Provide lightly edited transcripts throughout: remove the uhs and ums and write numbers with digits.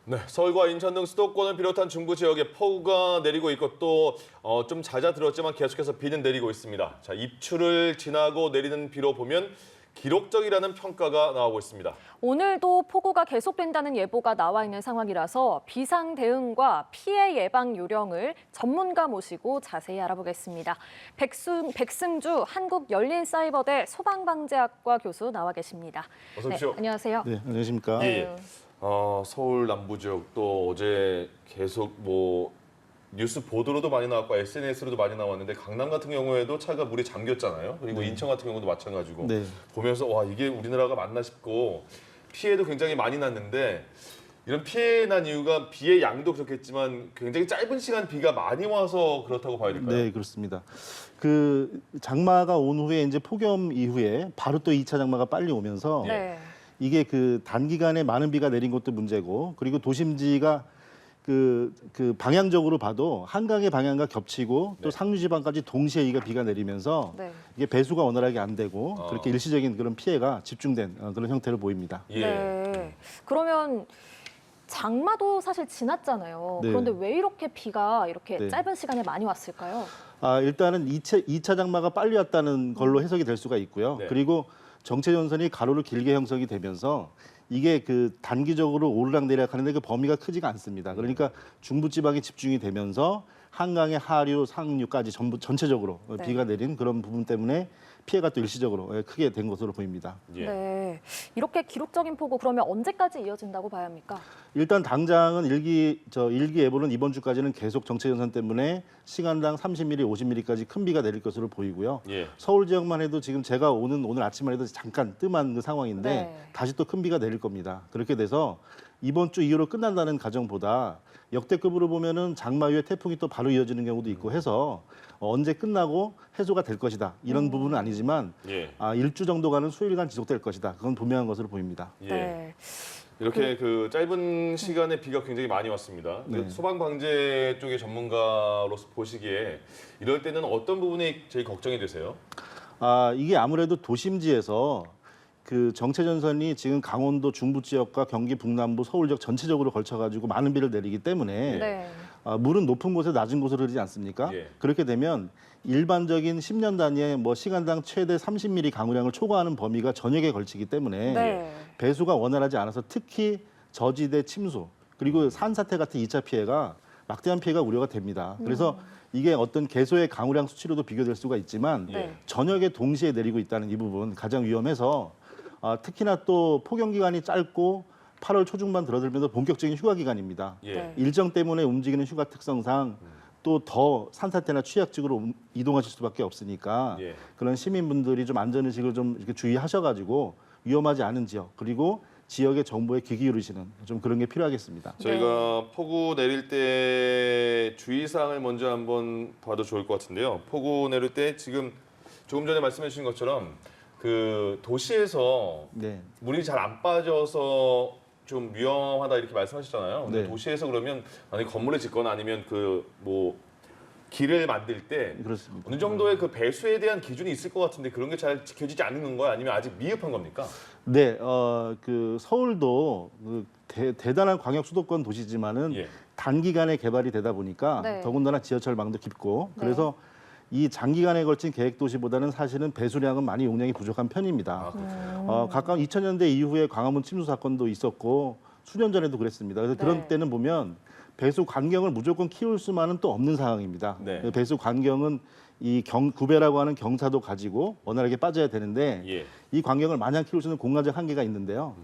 네, 서울과 인천 등 수도권을 비롯한 중부 지역에 폭우가 내리고 있고 또 좀 잦아들었지만 계속해서 비는 내리고 있습니다. 자, 입추를 지나고 내리는 비로 보면 기록적이라는 평가가 나오고 있습니다. 오늘도 폭우가 계속된다는 예보가 나와 있는 상황이라서 비상 대응과 피해 예방 요령을 전문가 모시고 자세히 알아보겠습니다. 백승주 한국열린사이버대 소방방재학과 교수 나와 계십니다. 어서 오십시오. 네, 안녕하세요. 네, 안녕하십니까. 예. 서울 남부 지역 또 어제 계속 뉴스 보도로도 많이 나왔고 SNS로도 많이 나왔는데 강남 같은 경우에도 차가 물이 잠겼잖아요. 그리고 인천 같은 경우도 마찬가지고 네. 보면서 와 이게 우리나라가 맞나 싶고 피해도 굉장히 많이 났는데 이런 피해 난 이유가 비의 양도 그렇겠지만 굉장히 짧은 시간 비가 많이 와서 그렇다고 봐야 될까요? 네, 그렇습니다. 그 장마가 온 후에 이제 폭염 이후에 바로 또 2차 장마가 빨리 오면서 네. 이게 그 단기간에 많은 비가 내린 것도 문제고 그리고 도심지가 그 방향적으로 봐도 한강의 방향과 겹치고 또 네. 상류지방까지 동시에 이게 비가 내리면서 네. 이게 배수가 원활하게 안 되고 그렇게 일시적인 그런 피해가 집중된 그런 형태를 보입니다. 예. 네. 그러면 장마도 사실 지났잖아요. 네. 그런데 왜 이렇게 비가 이렇게 네. 짧은 시간에 많이 왔을까요? 일단은 2차 장마가 빨리 왔다는 걸로 해석이 될 수가 있고요. 네. 그리고 정체전선이 가로로 길게 형성이 되면서 이게 그 단기적으로 오르락내리락 하는데 그 범위가 크지가 않습니다. 그러니까 중부지방에 집중이 되면서 한강의 하류, 상류까지 전부 전체적으로 네. 비가 내린 그런 부분 때문에 피해가 또 일시적으로 크게 된 것으로 보입니다. 예. 네. 이렇게 기록적인 폭우 그러면 언제까지 이어진다고 봐야 합니까? 일단 당장은 일기 예보는 이번 주까지는 계속 정체전선 때문에 시간당 30mm, 50mm까지 큰 비가 내릴 것으로 보이고요. 예. 서울 지역만 해도 지금 제가 오늘 아침만 해도 잠깐 뜸한 그 상황인데 네. 다시 또 큰 비가 내릴 겁니다. 그렇게 돼서 이번 주 이후로 끝난다는 가정보다 역대급으로 보면은 장마 이후에 태풍이 또 바로 이어지는 경우도 있고 해서 언제 끝나고 해소가 될 것이다. 이런 부분은 아니지만 예. 일주 정도가는 수일간 지속될 것이다. 그건 분명한 것으로 보입니다. 예. 네. 이렇게 그 짧은 시간에 비가 굉장히 많이 왔습니다. 네. 소방방재 쪽의 전문가로서 보시기에 이럴 때는 어떤 부분이 제일 걱정이 되세요? 이게 아무래도 도심지에서 그 정체전선이 지금 강원도 중부 지역과 경기 북남부, 서울 지역 전체적으로 걸쳐가지고 많은 비를 내리기 때문에 네. 물은 높은 곳에 낮은 곳으로 흐르지 않습니까? 예. 그렇게 되면 일반적인 10년 단위의 시간당 최대 30mm 강우량을 초과하는 범위가 전역에 걸치기 때문에 네. 배수가 원활하지 않아서 특히 저지대 침수 그리고 산사태 같은 2차 피해가 막대한 피해가 우려가 됩니다. 그래서 이게 어떤 개소의 강우량 수치로도 비교될 수가 있지만 네. 전역에 동시에 내리고 있다는 이 부분 가장 위험해서 특히나 또 폭염 기간이 짧고 8월 초중반 들어들면서 본격적인 휴가 기간입니다. 예. 네. 일정 때문에 움직이는 휴가 특성상 또 더 산사태나 취약 지역으로 이동하실 수밖에 없으니까 예. 그런 시민분들이 좀 안전의식을 좀 이렇게 주의하셔가지고 위험하지 않은 지역 그리고 지역의 정보에 귀 기울이시는 좀 그런 게 필요하겠습니다. 저희가 폭우 내릴 때 주의사항을 먼저 한번 봐도 좋을 것 같은데요. 폭우 내릴 때 지금 조금 전에 말씀해 주신 것처럼 그 도시에서 네. 물이 잘 안 빠져서 좀 위험하다 이렇게 말씀하셨잖아요. 근데 네. 도시에서 그러면 만약 건물을 짓거나 아니면 길을 만들 때 그렇습니다. 어느 정도의 그 배수에 대한 기준이 있을 것 같은데 그런 게 잘 지켜지지 않는 건가요? 아니면 아직 미흡한 겁니까? 네, 그 서울도 대단한 광역 수도권 도시지만은 예. 단기간에 개발이 되다 보니까 네. 더군다나 지하철망도 깊고 네. 그래서 이 장기간에 걸친 계획 도시보다는 사실은 배수량은 많이 용량이 부족한 편입니다. 가까운 2000년대 이후에 광화문 침수 사건도 있었고 수년 전에도 그랬습니다. 그래서 네. 그런 때는 보면 배수 관경을 무조건 키울 수만은 또 없는 상황입니다. 네. 배수 관경은 이 구배라고 하는 경사도 가지고 원활하게 빠져야 되는데 예. 이 관경을 마냥 키울 수 있는 공간적 한계가 있는데요.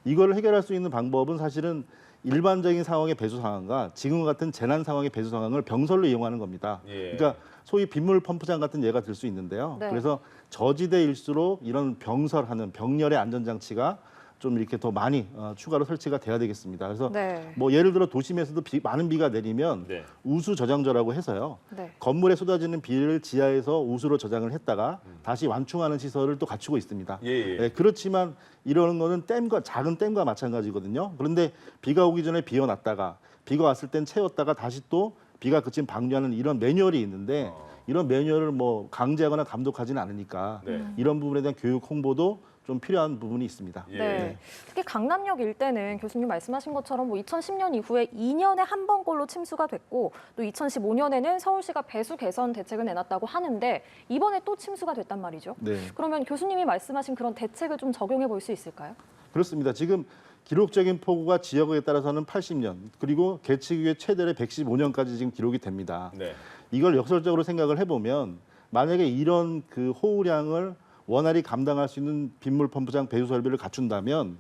이걸 해결할 수 있는 방법은 사실은 일반적인 상황의 배수 상황과 지금 같은 재난 상황의 배수 상황을 병설로 이용하는 겁니다. 예. 그러니까 소위 빗물 펌프장 같은 예가 들 수 있는데요. 네. 그래서 저지대일수록 이런 병설하는 병렬의 안전장치가 좀 이렇게 더 많이 추가로 설치가 돼야 되겠습니다. 그래서 네. 예를 들어 도심에서도 많은 비가 내리면 네. 우수 저장저라고 해서요. 네. 건물에 쏟아지는 비를 지하에서 우수로 저장을 했다가 다시 완충하는 시설을 또 갖추고 있습니다. 예. 그렇지만 이러는 거는 작은 댐과 마찬가지거든요. 그런데 비가 오기 전에 비워놨다가 비가 왔을 땐 채웠다가 다시 또 비가 그친 방류하는 이런 매뉴얼이 있는데 이런 매뉴얼을 강제하거나 감독하지는 않으니까 네. 이런 부분에 대한 교육 홍보도 좀 필요한 부분이 있습니다. 예. 네. 특히 강남역 일대는 교수님 말씀하신 것처럼 뭐 2010년 이후에 2년에 한 번꼴로 침수가 됐고 또 2015년에는 서울시가 배수 개선 대책을 내놨다고 하는데 이번에 또 침수가 됐단 말이죠. 네. 그러면 교수님이 말씀하신 그런 대책을 좀 적용해 볼 수 있을까요? 그렇습니다. 지금 기록적인 폭우가 지역에 따라서는 80년 그리고 계측 이후에 최대의 115년까지 지금 기록이 됩니다. 네. 이걸 역설적으로 생각을 해보면 만약에 이런 그 호우량을 원활히 감당할 수 있는 빗물 펌프장 배수 설비를 갖춘다면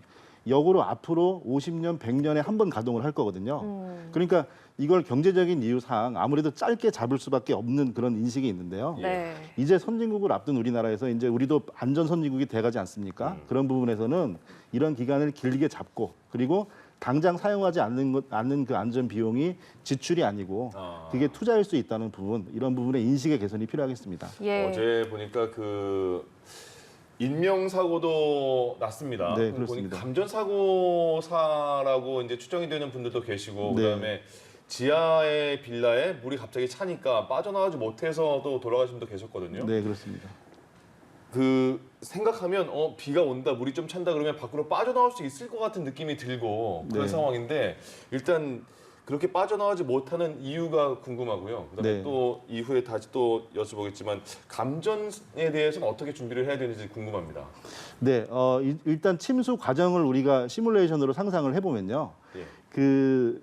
역으로 앞으로 50년, 100년에 한 번 가동을 할 거거든요. 그러니까 이걸 경제적인 이유상 아무래도 짧게 잡을 수밖에 없는 그런 인식이 있는데요. 네. 이제 선진국을 앞둔 우리나라에서 이제 우리도 안전 선진국이 돼가지 않습니까? 그런 부분에서는 이런 기간을 길게 잡고 그리고 당장 사용하지 않는 그 안전 비용이 지출이 아니고 그게 투자일 수 있다는 부분, 이런 부분의 인식의 개선이 필요하겠습니다. 예. 어제 보니까 그 인명사고도 났습니다. 네, 그렇습니다. 감전사고사라고 이제 추정이 되는 분들도 계시고 네. 그다음에 지하의 빌라에 물이 갑자기 차니까 빠져나가지 못해서도 돌아가신 분도 계셨거든요. 네, 그렇습니다. 그 생각하면 비가 온다, 물이 좀 찬다 그러면 밖으로 빠져나올 수 있을 것 같은 느낌이 들고 그런 네. 상황인데 일단 그렇게 빠져나가지 못하는 이유가 궁금하고요. 그다음에 네. 또 이후에 다시 또 여쭤보겠지만 감전에 대해서는 어떻게 준비를 해야 되는지 궁금합니다. 네, 일단 침수 과정을 우리가 시뮬레이션으로 상상을 해보면요. 예. 그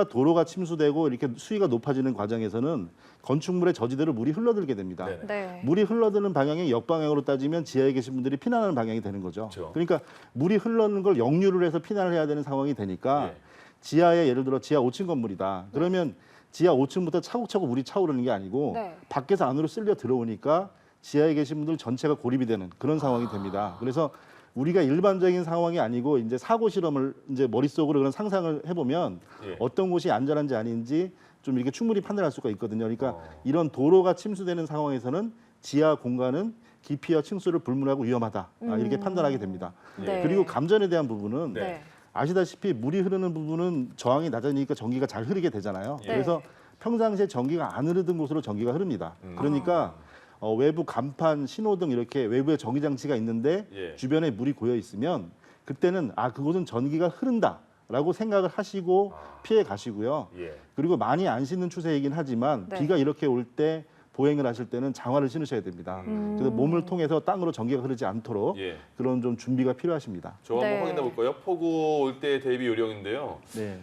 도로가 침수되고 이렇게 수위가 높아지는 과정에서는 건축물의 저지대로 물이 흘러들게 됩니다. 네네. 네. 물이 흘러드는 방향이 역방향으로 따지면 지하에 계신 분들이 피난하는 방향이 되는 거죠. 그렇죠. 그러니까 물이 흘러는 걸 역류를 해서 피난을 해야 되는 상황이 되니까 예. 지하에 예를 들어 지하 5층 건물이다. 그러면 지하 5층부터 차곡차곡 물이 차오르는 게 아니고 네. 밖에서 안으로 쓸려 들어오니까 지하에 계신 분들 전체가 고립이 되는 그런 상황이 됩니다. 그래서 우리가 일반적인 상황이 아니고 이제 사고 실험을 이제 머릿속으로 그런 상상을 해보면 예. 어떤 곳이 안전한지 아닌지 좀 이렇게 충분히 판단할 수가 있거든요. 그러니까 이런 도로가 침수되는 상황에서는 지하 공간은 깊이와 층수를 불문하고 위험하다 이렇게 판단하게 됩니다. 네. 그리고 감전에 대한 부분은 네. 아시다시피 물이 흐르는 부분은 저항이 낮으니까 전기가 잘 흐르게 되잖아요. 네. 그래서 평상시에 전기가 안 흐르던 곳으로 전기가 흐릅니다. 그러니까 외부 간판, 신호등 이렇게 외부에 전기 장치가 있는데 예. 주변에 물이 고여 있으면 그때는 그곳은 전기가 흐른다라고 생각을 하시고 피해 가시고요. 예. 그리고 많이 안 씻는 추세이긴 하지만 네. 비가 이렇게 올 때 보행을 하실 때는 장화를 신으셔야 됩니다. 그래서 몸을 통해서 땅으로 전기가 흐르지 않도록 예. 그런 좀 준비가 필요하십니다. 저 한번 네. 확인해 볼까요? 폭우 올 때 대비 요령인데요. 네.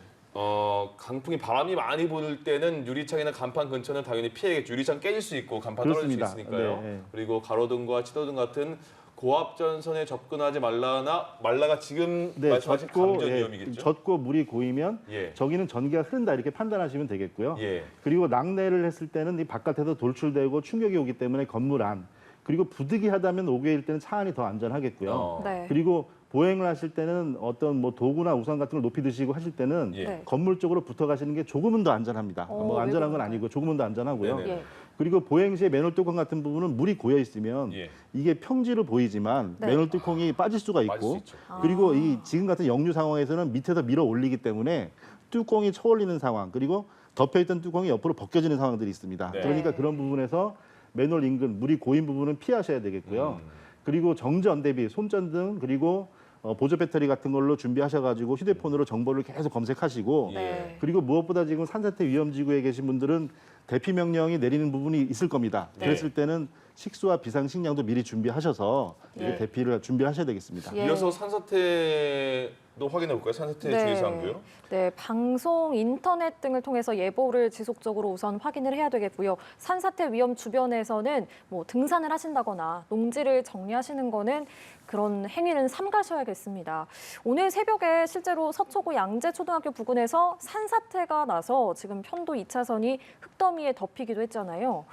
강풍이 바람이 많이 부는 때는 유리창이나 간판 근처는 당연히 피해야겠죠. 유리창 깨질 수 있고 간판 떨어질 그렇습니다. 수 있으니까요. 네. 그리고 가로등과 치도등 같은 고압 전선에 접근하지 말라가 지금 네, 말씀하신 감전 위험이겠죠. 젖고 물이 고이면 예. 저기는 전기가 흐른다 이렇게 판단하시면 되겠고요. 예. 그리고 낙뢰를 했을 때는 이 바깥에서 돌출되고 충격이 오기 때문에 건물 안 그리고 부득이하다면 5개일 때는 차 안이 더 안전하겠고요. 네. 그리고 보행을 하실 때는 어떤 뭐 도구나 우산 같은 걸 높이 드시고 하실 때는 예. 네. 건물 쪽으로 붙어 가시는 게 조금은 더 안전합니다. 뭐 안전한 건 왜 아니고 조금은 더 안전하고요. 네네. 예. 그리고 보행 시에 맨홀 뚜껑 같은 부분은 물이 고여 있으면 예. 이게 평지로 보이지만 네. 맨홀 뚜껑이 빠질 수가 빠질 수 있고 있죠. 그리고 이 지금 같은 역류 상황에서는 밑에서 밀어 올리기 때문에 뚜껑이 쳐올리는 상황 그리고 덮여있던 뚜껑이 옆으로 벗겨지는 상황들이 있습니다. 네. 그러니까 그런 부분에서 맨홀 인근 물이 고인 부분은 피하셔야 되겠고요. 그리고 정전 대비 손전등 그리고 보조 배터리 같은 걸로 준비하셔가지고 휴대폰으로 정보를 계속 검색하시고 네. 그리고 무엇보다 지금 산사태 위험지구에 계신 분들은 대피 명령이 내리는 부분이 있을 겁니다. 네. 그랬을 때는 식수와 비상식량도 미리 준비하셔서 예. 대피를 준비하셔야 되겠습니다. 예. 이어서 산사태도 확인해 볼까요? 산사태 주의사항도요. 네, 방송, 인터넷 등을 통해서 예보를 지속적으로 우선 확인을 해야 되겠고요. 산사태 위험 주변에서는 뭐 등산을 하신다거나 농지를 정리하시는 거는 그런 행위는 삼가셔야겠습니다. 오늘 새벽에 실제로 서초구 양재초등학교 부근에서 산사태가 나서 지금 편도 2차선이 흙더미에 덮이기도 했잖아요.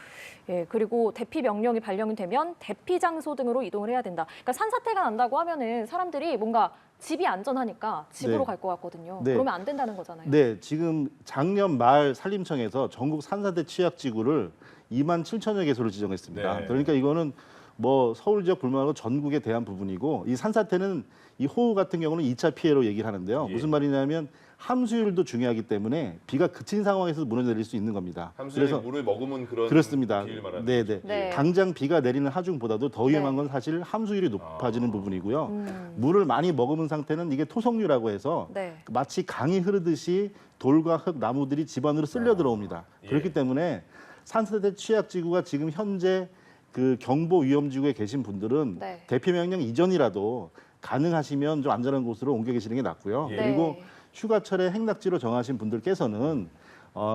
예, 그리고 대피 명령이 발령이 되면 대피 장소 등으로 이동을 해야 된다. 그러니까 산사태가 난다고 하면은 사람들이 뭔가 집이 안전하니까 집으로 네. 갈 것 같거든요. 네. 그러면 안 된다는 거잖아요. 네, 지금 작년 말 산림청에서 전국 산사태 취약지구를 2만 7천여 개소를 지정했습니다. 네. 그러니까 이거는 뭐 서울 지역 불문하고 전국에 대한 부분이고 이 산사태는 이 호우 같은 경우는 2차 피해로 얘기를 하는데요. 예. 무슨 말이냐면 함수율도 중요하기 때문에 비가 그친 상황에서 무너져 내릴 수 있는 겁니다. 함수에 물을 머금은 그런 그렇습니다. 비를 말하는 네네. 거죠. 네. 당장 비가 내리는 하중보다도 더 위험한 네. 건 사실 함수율이 높아지는 아. 부분이고요. 물을 많이 머금은 상태는 이게 토성류라고 해서 네. 마치 강이 흐르듯이 돌과 흙, 나무들이 집 안으로 쓸려 들어옵니다. 예. 그렇기 때문에 산사태 취약지구가 지금 현재 그 경보 위험지구에 계신 분들은 네. 대피 명령 이전이라도 가능하시면 좀 안전한 곳으로 옮겨 계시는 게 낫고요. 예. 그리고 네. 휴가철에 행락지로 정하신 분들께서는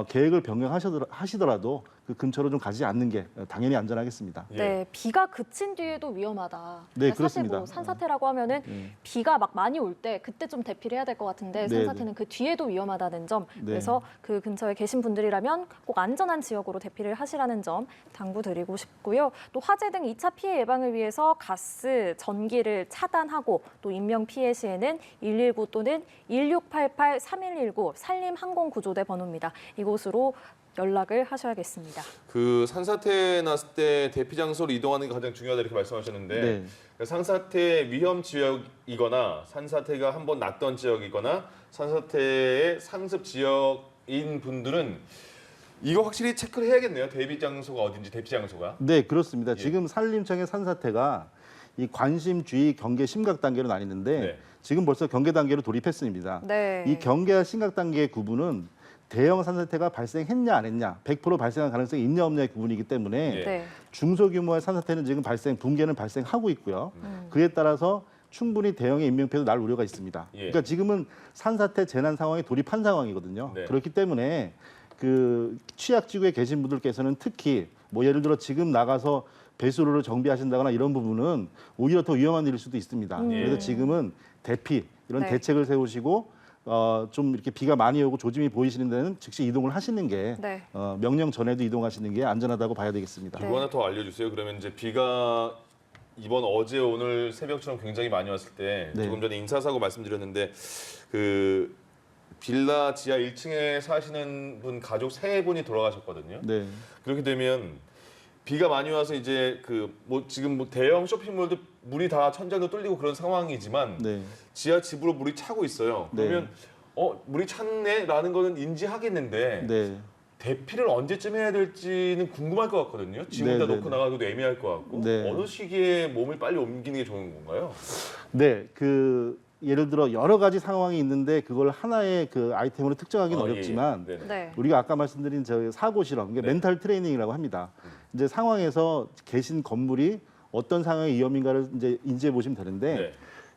계획을 변경하시더라도 그 근처로 좀 가지 않는 게 당연히 안전하겠습니다. 예. 네, 비가 그친 뒤에도 위험하다. 네, 사실 그렇습니다. 뭐 산사태라고 하면은 비가 막 많이 올 때 그때 좀 대피를 해야 될 것 같은데 네, 산사태는 그 뒤에도 위험하다는 점. 네. 그래서 그 근처에 계신 분들이라면 꼭 안전한 지역으로 대피를 하시라는 점 당부드리고 싶고요. 또 화재 등 2차 피해 예방을 위해서 가스, 전기를 차단하고 또 인명 피해 시에는 119 또는 1688-3119 산림항공구조대 번호입니다. 이곳으로 연락을 하셔야겠습니다. 그 산사태 났을 때 대피 장소로 이동하는 게 가장 중요하다 이렇게 말씀하셨는데 네. 그러니까 산사태 위험 지역이거나 산사태가 한번 났던 지역이거나 산사태의 상습 지역인 분들은 이거 확실히 체크를 해야겠네요. 대피 장소가 어딘지 대피 장소가. 네, 그렇습니다. 예. 지금 산림청의 산사태가 이 관심, 주의, 경계, 심각 단계로 나뉘는데 네. 지금 벌써 경계 단계로 돌입했습니다. 네. 이 경계와 심각 단계의 구분은 대형 산사태가 발생했냐 안 했냐, 100% 발생할 가능성이 있냐 없냐의 구분이기 때문에 예. 네. 중소규모의 산사태는 지금 붕괴는 발생하고 있고요. 그에 따라서 충분히 대형의 인명피해도 날 우려가 있습니다. 예. 그러니까 지금은 산사태 재난 상황에 돌입한 상황이거든요. 네. 그렇기 때문에 그 취약지구에 계신 분들께서는 특히 뭐 예를 들어 지금 나가서 배수로를 정비하신다거나 이런 부분은 오히려 더 위험한 일일 수도 있습니다. 그래서 지금은 대피 이런 네. 대책을 세우시고 좀 이렇게 비가 많이 오고 조짐이 보이시는 데는 즉시 이동을 하시는 게 네. 명령 전에도 이동하시는 게 안전하다고 봐야 되겠습니다. 네. 그거 하나 더 알려주세요. 그러면 이제 비가 이번 어제 오늘 새벽처럼 굉장히 많이 왔을 때 네. 조금 전에 인사사고 말씀드렸는데 그 빌라 지하 1층에 사시는 분 가족 3분이 돌아가셨거든요. 네. 그렇게 되면 비가 많이 와서 이제 그 뭐 지금 뭐 대형 쇼핑몰도 물이 다 천장도 뚫리고 그런 상황이지만 네. 지하 집으로 물이 차고 있어요. 네. 그러면 물이 찼네라는 거는 인지하겠는데 네. 대피를 언제쯤 해야 될지는 궁금할 것 같거든요. 지금 다 네, 놓고 네, 나가기도 애매할 것 같고 네. 어느 시기에 몸을 빨리 옮기는 게 좋은 건가요? 네. 그 예를 들어 여러 가지 상황이 있는데 그걸 하나의 그 아이템으로 특정하기는 예, 어렵지만 예. 네네. 네. 우리가 아까 말씀드린 저 사고 실험, 이게 네. 멘탈 트레이닝이라고 합니다. 이제 상황에서 계신 건물이 어떤 상황의 위험인가를 이제 인지해 보시면 되는데 네.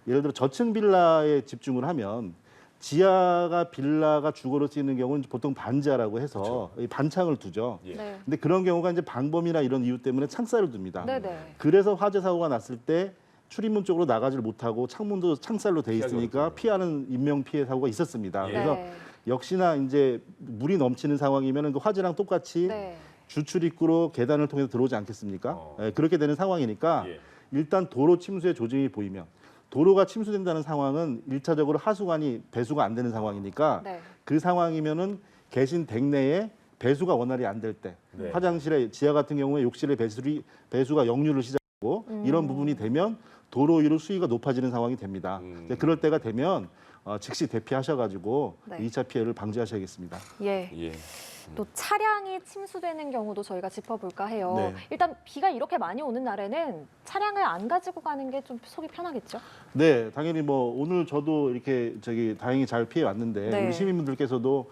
예를 들어 저층 빌라에 집중을 하면 지하가 빌라가 주거로 쓰이는 경우는 보통 반지하라고 해서 이 반창을 두죠. 예. 네. 근데 그런 경우가 이제 방범이나 이런 이유 때문에 창살을 둡니다. 네네. 그래서 화재 사고가 났을 때 출입문 쪽으로 나가질 못하고 창문도 창살로 돼 있으니까 피하기 피하는 인명 피해 사고가 있었습니다. 예. 그래서 네. 역시나 이제 물이 넘치는 상황이면 그 화재랑 똑같이 네. 주출 입구로 계단을 통해서 들어오지 않겠습니까? 예, 그렇게 되는 상황이니까 예. 일단 도로 침수의 조짐이 보이면 도로가 침수된다는 상황은 일차적으로 하수관이 배수가 안 되는 상황이니까 네. 그 상황이면은 계신 댁 내에 배수가 원활히 안 될 때 네. 화장실에 지하 같은 경우에 욕실에 배수가 역류를 시작하고 이런 부분이 되면 도로 위로 수위가 높아지는 상황이 됩니다. 이제 그럴 때가 되면 즉시 대피하셔가지고 네. 2차 피해를 방지하셔야겠습니다. 예. 예. 또 차량이 침수되는 경우도 저희가 짚어볼까 해요. 네. 일단 비가 이렇게 많이 오는 날에는 차량을 안 가지고 가는 게 좀 속이 편하겠죠? 네, 당연히 뭐 오늘 저도 이렇게 다행히 잘 피해 왔는데 네. 우리 시민분들께서도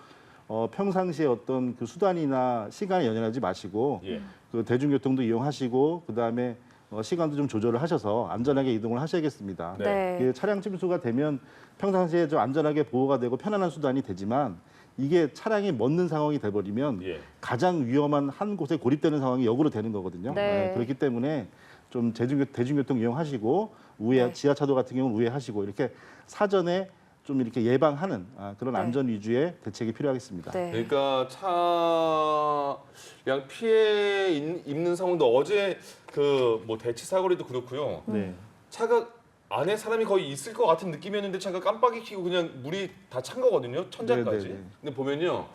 평상시에 어떤 그 수단이나 시간에 연연하지 마시고 예. 그 대중교통도 이용하시고 그다음에 시간도 좀 조절을 하셔서 안전하게 이동을 하셔야겠습니다. 네. 그 차량 침수가 되면 평상시에 좀 안전하게 보호가 되고 편안한 수단이 되지만 이게 차량이 멎는 상황이 돼버리면 예. 가장 위험한 한 곳에 고립되는 상황이 역으로 되는 거거든요. 네. 그렇기 때문에 좀 대중교통 이용하시고 네. 지하차도 같은 경우는 우회하시고 이렇게 사전에 좀 이렇게 예방하는 그런 네. 안전 위주의 대책이 필요하겠습니다. 네. 그러니까 그냥 피해 입는 상황도 어제 그 뭐 대치 사거리도 그렇고요. 네. 차가 안에 사람이 거의 있을 것 같은 느낌이었는데 차가 깜빡이 켜고 그냥 물이 다 찬 거거든요. 천장까지. 네, 네, 네. 근데 보면요.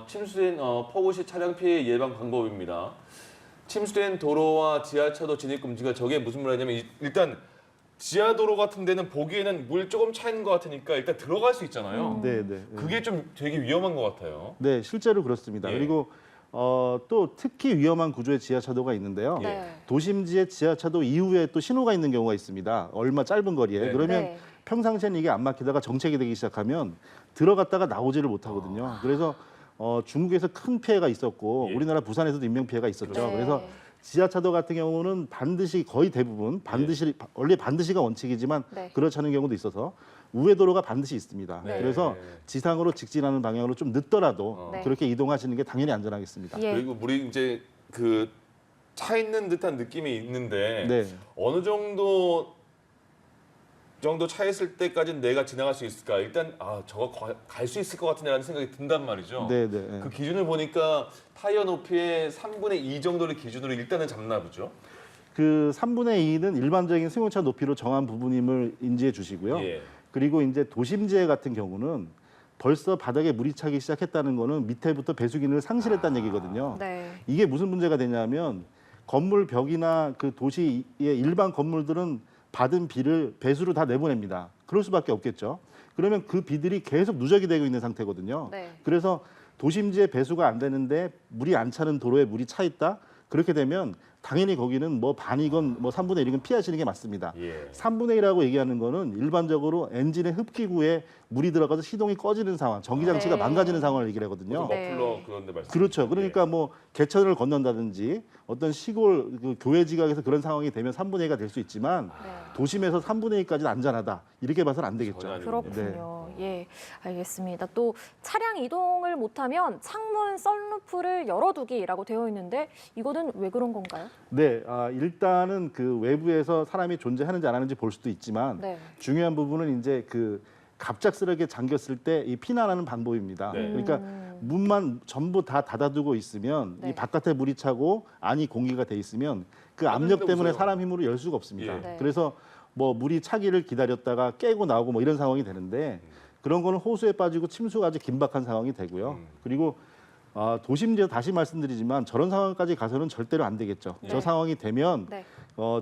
침수된 폭우시 차량 피해 예방 방법입니다. 침수된 도로와 지하차도 진입 금지가 저게 무슨 말이냐면 일단 지하도로 같은 데는 보기에는 물 조금 차 있는 것 같으니까 일단 들어갈 수 있잖아요. 네, 네. 그게 좀 되게 위험한 것 같아요. 네, 실제로 그렇습니다. 예. 그리고 또 특히 위험한 구조의 지하차도가 있는데요. 예. 네. 도심지의 지하차도 이후에 또 신호가 있는 경우가 있습니다. 얼마 짧은 거리에. 네. 그러면 네. 평상시에는 이게 안 막히다가 정체기 되기 시작하면 들어갔다가 나오지를 못하거든요. 그래서 중국에서 큰 피해가 있었고 예. 우리나라 부산에서도 인명 피해가 있었죠. 네. 그래서 지하차도 같은 경우는 반드시 거의 대부분 원래 반드시가 원칙이지만 네. 그렇지 않은 경우도 있어서 우회 도로가 반드시 있습니다. 네. 그래서 지상으로 직진하는 방향으로 좀 늦더라도 네. 그렇게 이동하시는 게 당연히 안전하겠습니다. 예. 그리고 물이 이제 그 차 있는 듯한 느낌이 있는데 네. 어느 정도 차 있을 때까지는 내가 지나갈 수 있을까? 일단 저거 갈 수 있을 것 같은데라는 생각이 든단 말이죠. 네, 네. 그 기준을 보니까 타이어 높이의 3분의 2 정도를 기준으로 일단은 잡나 보죠. 그 3분의 2는 일반적인 승용차 높이로 정한 부분임을 인지해 주시고요. 예. 그리고 이제 도심지에 같은 경우는 벌써 바닥에 물이 차기 시작했다는 거는 밑에부터 배수 기능을 상실했다는 얘기거든요. 네. 이게 무슨 문제가 되냐면 건물 벽이나 그 도시의 일반 건물들은 받은 비를 배수로 다 내보냅니다. 그럴 수밖에 없겠죠. 그러면 그 비들이 계속 누적이 되고 있는 상태거든요. 네. 그래서 도심지에 배수가 안 되는데 물이 안 차는 도로에 물이 차 있다? 그렇게 되면 당연히 거기는 뭐 반이건 뭐 3분의 1이건 피하시는 게 맞습니다. 예. 3분의 1이라고 얘기하는 거는 일반적으로 엔진의 흡기구에 물이 들어가서 시동이 꺼지는 상황, 전기 장치가 네. 망가지는 상황을 얘기를 하거든요. 보통 네. 머플러 그런데 말씀. 그렇죠. 그러니까 뭐 개천을 건넌다든지 어떤 시골 그 교외 지각에서 그런 상황이 되면 3분의 2가 될 수 있지만 네. 도심에서 3분의 2까지는 안전하다. 이렇게 봐서는 안 되겠죠. 전혀 그렇군요. 예, 알겠습니다. 또 차량 이동을 못하면 창문 썬루프를 열어두기라고 되어 있는데 이거는 왜 그런 건가요? 네, 일단은 그 외부에서 사람이 존재하는지 안 하는지 볼 수도 있지만 네. 중요한 부분은 이제 그 갑작스럽게 잠겼을 때 이 피난하는 방법입니다. 네. 그러니까 문만 전부 다 닫아두고 있으면 네. 이 바깥에 물이 차고 안이 공기가 돼 있으면 그 하는데 압력 때문에 무서워요. 사람 힘으로 열 수가 없습니다. 예. 네. 그래서 뭐 물이 차기를 기다렸다가 깨고 나오고 뭐 이런 상황이 되는데 그런 거는 호수에 빠지고 침수가 아주 긴박한 상황이 되고요. 그리고 도심지에 다시 말씀드리지만 저런 상황까지 가서는 절대로 안 되겠죠. 네. 저 상황이 되면 네.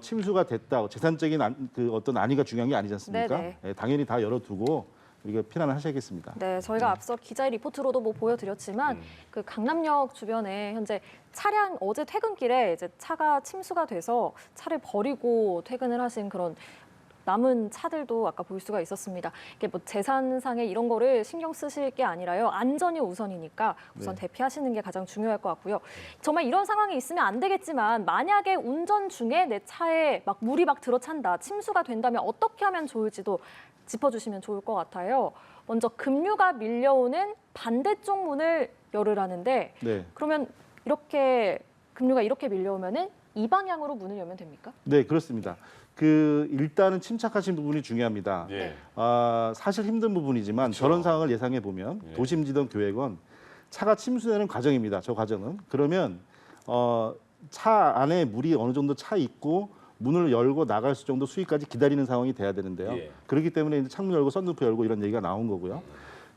침수가 됐다. 재산적인 그 어떤 안위가 중요한 게 아니지 않습니까? 네네. 예, 당연히 다 열어두고 우리가 피난을 하셔야겠습니다. 네, 저희가 앞서 기자의 리포트로도 뭐 보여드렸지만 그 강남역 주변에 현재 차량 어제 퇴근길에 이제 차가 침수가 돼서 차를 버리고 퇴근을 하신 그런 남은 차들도 아까 볼 수가 있었습니다. 이게 뭐 재산상의 이런 거를 신경 쓰실 게 아니라요. 안전이 우선이니까 우선 네. 대피하시는 게 가장 중요할 것 같고요. 정말 이런 상황이 있으면 안 되겠지만 만약에 운전 중에 내 차에 막 물이 막 들어찬다, 침수가 된다면 어떻게 하면 좋을지도 짚어주시면 좋을 것 같아요. 먼저 급류가 밀려오는 반대쪽 문을 열으라는데 네, 그러면 이렇게 급류가 이렇게 밀려오면은 이 방향으로 문을 열면 됩니까? 네 그렇습니다. 그 일단은 침착하신 부분이 중요합니다. 예. 사실 힘든 부분이지만 저런 상황을 예상해 보면 예. 도심지든 교외건 차가 침수되는 과정입니다. 저 과정은 그러면 차 안에 물이 어느 정도 차 있고 문을 열고 나갈 수 정도 수위까지 기다리는 상황이 돼야 되는데요. 예. 그렇기 때문에 이제 창문 열고 썬루프 열고 이런 얘기가 나온 거고요.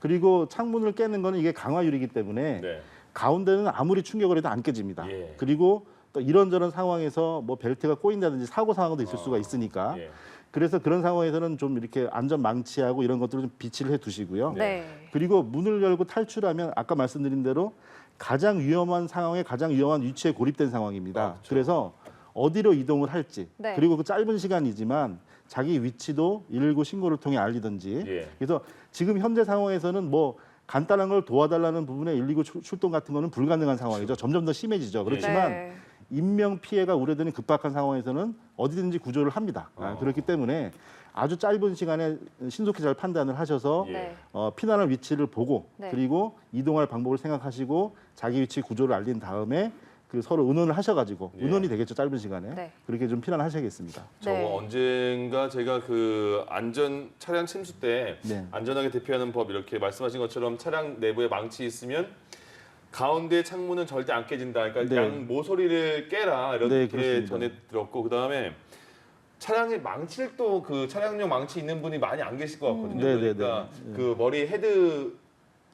그리고 창문을 깨는 거는 이게 강화유리이기 때문에 네. 가운데는 아무리 충격을 해도 안 깨집니다. 예. 그리고 또 이런저런 상황에서 뭐 벨트가 꼬인다든지 사고 상황도 있을 수가 있으니까 예. 그래서 그런 상황에서는 좀 이렇게 안전 망치하고 이런 것들을 좀 비치를 해 두시고요. 네. 그리고 문을 열고 탈출하면 아까 말씀드린 대로 가장 위험한 상황에 가장 위험한 위치에 고립된 상황입니다. 그렇죠. 그래서 어디로 이동을 할지 네. 그리고 그 짧은 시간이지만 자기 위치도 119 신고를 통해 알리든지 예. 그래서 지금 현재 상황에서는 뭐 간단한 걸 도와달라는 부분에 119 출동 같은 거는 불가능한 상황이죠. 점점 더 심해지죠. 그렇지만 네. 인명 피해가 우려되는 급박한 상황에서는 어디든지 구조를 합니다. 그렇기 때문에 아주 짧은 시간에 신속히 잘 판단을 하셔서 예. 네. 피난할 위치를 보고 네. 그리고 이동할 방법을 생각하시고 자기 위치 구조를 알린 다음에 그 서로 의논을 하셔가지고 예. 의논이 되겠죠. 짧은 시간에 네. 그렇게 좀 피난하셔야겠습니다. 저거 네. 언젠가 제가 그 차량 침수 때 네. 안전하게 대피하는 법 이렇게 말씀하신 것처럼 차량 내부에 망치 있으면 가운데 창문은 절대 안 깨진다. 그러니까 네. 양 모서리를 깨라 이렇게 네, 그렇습니다. 전에 들었고 그 다음에 차량에 망치를 또 그 차량용 망치 있는 분이 많이 안 계실 것 같거든요. 네, 네, 그러니까 네. 그 머리 헤드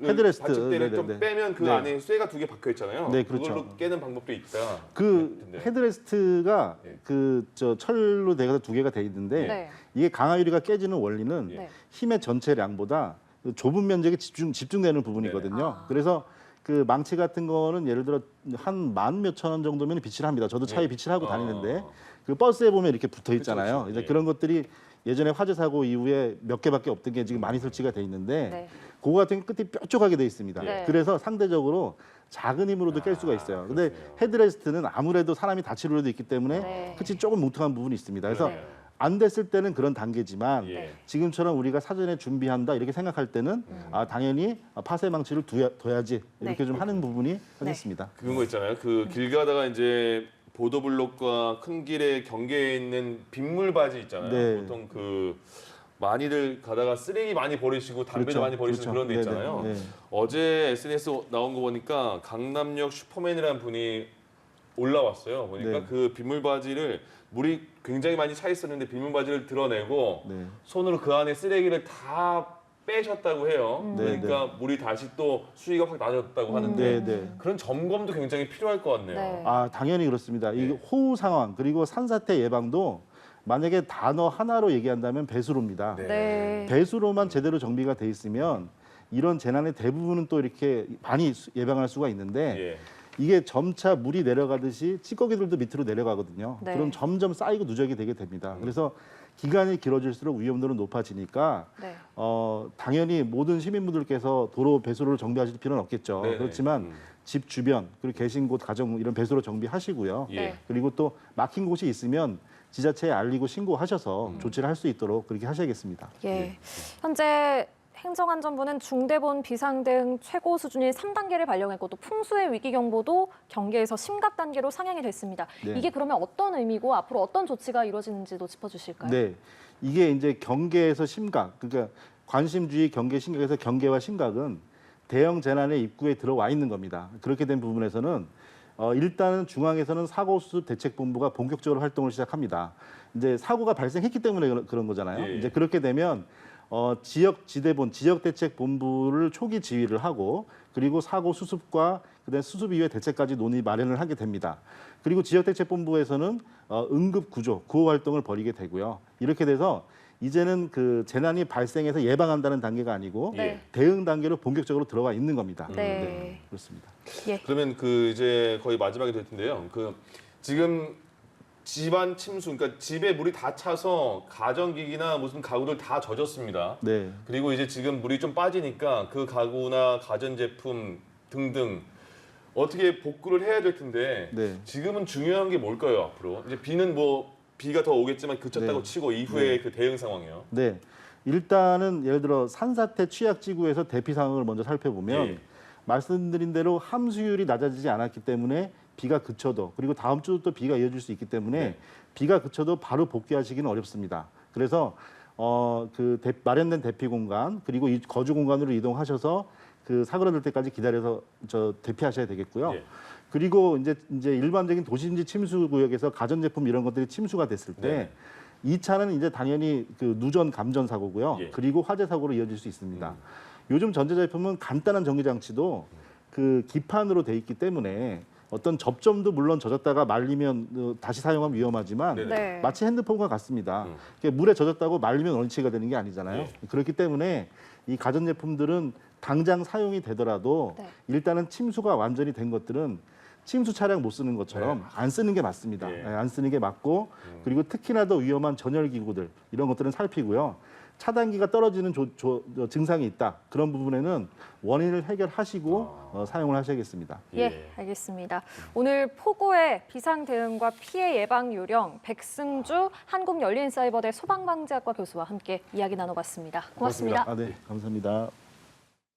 헤드레스트. 받침대를 좀 네네네. 빼면 그 네. 안에 쇠가 2개 박혀 있잖아요. 네, 그렇죠. 그걸로 깨는 방법도 있다. 그 같은데. 헤드레스트가 네. 그 저 철로 돼서 2개가 돼 있는데 네. 이게 강화 유리가 깨지는 원리는 네. 힘의 전체량보다 그 좁은 면적에 집중되는 부분이거든요. 네. 아. 그래서 그 망치 같은 거는 예를 들어 한 10,000몇천 원 정도면 비치를 합니다. 저도 차에 네. 비치를 하고 아. 다니는데 그 버스에 보면 이렇게 붙어 있잖아요. 그쵸. 이제 네. 그런 것들이 예전에 화재 사고 이후에 몇 개밖에 없던 게 지금 많이 설치가 돼 있는데 네. 그거 같은 게 끝이 뾰족하게 돼 있습니다. 네. 그래서 상대적으로 작은 힘으로도 깰 수가 있어요. 근데 그렇군요. 헤드레스트는 아무래도 사람이 다칠 우려도 있기 때문에 네. 끝이 조금 뭉툭한 부분이 있습니다. 그래서 네. 안 됐을 때는 그런 단계지만 예. 지금처럼 우리가 사전에 준비한다 이렇게 생각할 때는 당연히 파쇄 망치를 둬야지 이렇게 네. 좀 하는 부분이 있습니다. 그런 거 있잖아요. 그 길 가다가 이제 보도블록과 큰 길의 경계에 있는 빗물 바지 있잖아요. 네. 보통 그 많이들 가다가 쓰레기 많이 버리시고 담배도 그렇죠. 많이 버리시는 그렇죠. 그런 데 네네. 있잖아요. 네. 어제 SNS 나온 거 보니까 강남역 슈퍼맨이라는 분이 올라왔어요. 보니까 네. 그 빗물 바지를 물이 굉장히 많이 차 있었는데 빗물 바지를 드러내고 네. 손으로 그 안에 쓰레기를 다 빼셨다고 해요. 네, 그러니까 물이 다시 또 수위가 확 낮아졌다고 하는데 네, 네. 그런 점검도 굉장히 필요할 것 같네요. 네. 당연히 그렇습니다. 이 네. 호우 상황 그리고 산사태 예방도 만약에 단어 하나로 얘기한다면 배수로입니다. 네. 배수로만 제대로 정비가 돼 있으면 이런 재난의 대부분은 또 이렇게 많이 예방할 수가 있는데 예. 이게 점차 물이 내려가듯이 찌꺼기들도 밑으로 내려가거든요. 네. 그럼 점점 쌓이고 누적이 되게 됩니다. 그래서 기간이 길어질수록 위험도는 높아지니까 네. 당연히 모든 시민분들께서 도로 배수로를 정비하실 필요는 없겠죠. 네네. 그렇지만 집 주변 그리고 계신 곳 가정 이런 배수로 정비하시고요. 예. 네. 그리고 또 막힌 곳이 있으면 지자체에 알리고 신고하셔서 조치를 할 수 있도록 그렇게 하셔야겠습니다. 예. 현재 행정안전부는 중대본 비상대응 최고 수준인 3단계를 발령했고 또 풍수의 위기 경보도 경계에서 심각 단계로 상향이 됐습니다. 네. 이게 그러면 어떤 의미고 앞으로 어떤 조치가 이루어지는지도 짚어주실까요? 네, 이게 이제 경계에서 심각, 그러니까 관심주의 경계 심각에서 경계와 심각은 대형 재난의 입구에 들어와 있는 겁니다. 그렇게 된 부분에서는 일단은 중앙에서는 사고 수습 대책본부가 본격적으로 활동을 시작합니다. 이제 사고가 발생했기 때문에 그런 거잖아요. 예. 이제 그렇게 되면 지역 지대본, 지역 대책 본부를 초기 지휘를 하고 그리고 사고 수습과 그다음 수습 이후의 대책까지 논의 마련을 하게 됩니다. 그리고 지역 대책 본부에서는 응급 구조, 구호 활동을 벌이게 되고요. 이렇게 돼서 이제는 그 재난이 발생해서 예방한다는 단계가 아니고 네. 대응 단계로 본격적으로 들어와 있는 겁니다. 네. 그렇습니다. 예. 그러면 그 이제 거의 마지막이 될 텐데요. 그 지금 집안 침수, 그러니까 집에 물이 다 차서 가전기기나 무슨 가구들 다 젖었습니다. 네. 그리고 이제 지금 물이 좀 빠지니까 그 가구나 가전제품 등등 어떻게 복구를 해야 될 텐데 네. 지금은 중요한 게 뭘까요, 앞으로? 이제 비는 뭐 비가 더 오겠지만 그쳤다고 네. 치고 이후에 그 대응 상황이요. 네. 일단은 예를 들어 산사태 취약지구에서 대피 상황을 먼저 살펴보면 예. 말씀드린 대로 함수율이 낮아지지 않았기 때문에 비가 그쳐도 그리고 다음 주도 또 비가 이어질 수 있기 때문에 네. 비가 그쳐도 바로 복귀하시기는 어렵습니다. 그래서 마련된 대피 공간 그리고 이 거주 공간으로 이동하셔서 그 사그라들 때까지 기다려서 대피하셔야 되겠고요. 예. 그리고 이제 일반적인 도시인지 침수 구역에서 가전제품 이런 것들이 침수가 됐을 때 네. 2차는 이제 당연히 그 누전 감전 사고고요. 예. 그리고 화재 사고로 이어질 수 있습니다. 요즘 전자제품은 간단한 전기 장치도 그 기판으로 돼 있기 때문에 어떤 접점도 물론 젖었다가 말리면 다시 사용하면 위험하지만 네네. 네. 마치 핸드폰과 같습니다. 물에 젖었다고 말리면 원치가 되는 게 아니잖아요. 예. 그렇기 때문에 이 가전제품들은 당장 사용이 되더라도 네. 일단은 침수가 완전히 된 것들은 침수 차량 못 쓰는 것처럼 안 쓰는 게 맞습니다. 예. 안 쓰는 게 맞고 그리고 특히나 더 위험한 전열기구들 이런 것들은 살피고요. 차단기가 떨어지는 증상이 있다. 그런 부분에는 원인을 해결하시고 사용을 하셔야겠습니다. 예, 알겠습니다. 오늘 폭우의 비상 대응과 피해 예방 요령 백승주 한국열린사이버대 소방방재학과 교수와 함께 이야기 나눠봤습니다. 고맙습니다. 네, 감사합니다.